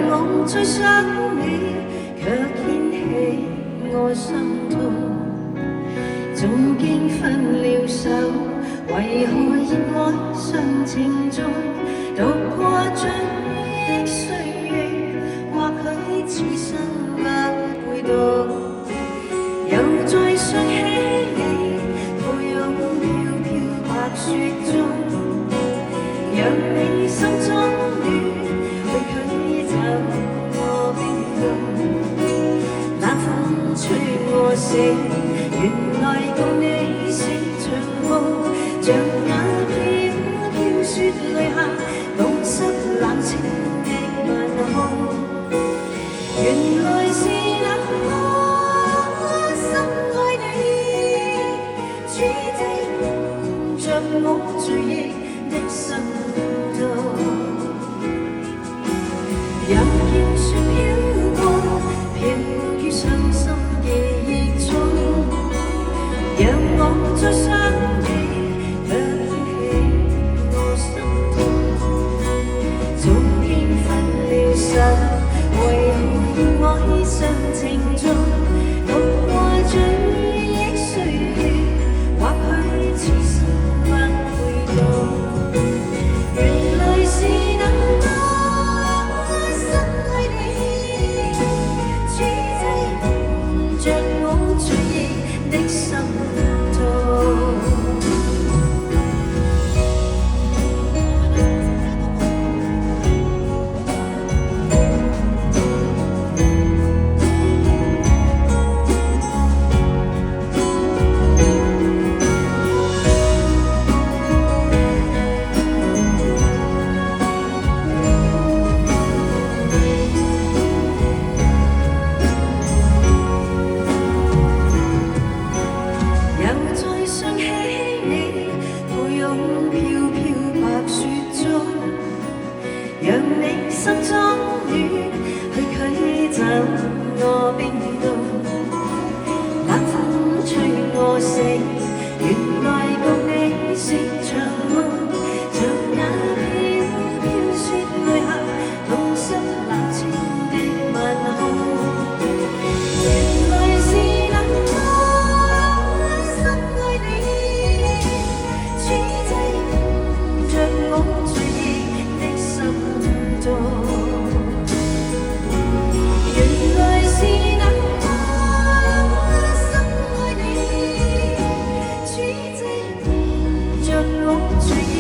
我最想你，卻掀起我心痛。早經分了手，為何熱愛上情中？渡過追憶歲月，或許此生不會懂。又再想起你，抱擁飄飄白雪中，讓你心中暖，去驅走我冰凍。冷風吹我醒，原來共你是場夢，像那飄飄雪淚下，弄濕冷清的晚空。原來是那麼深愛你，此際着我追憶的心痛。任見雪飄過，飄於傷心記憶中，讓我再想你，卻掀起我心痛。早經分了手，為何愛上情中？渡過追憶歲月，或許此生不會懂。原來是那麼深愛你，此際着我追憶的心痛。又再想起你，抱擁飄飄白雪中，讓你心中暖，去驅走我冰凍。冷風吹我醒，原來共你是場夢，像那飄飄雪淚下，弄濕冷清的晚空。原來是那麼深愛你，此際着我追憶的心痛。原來是那麼深愛你，此際着我追憶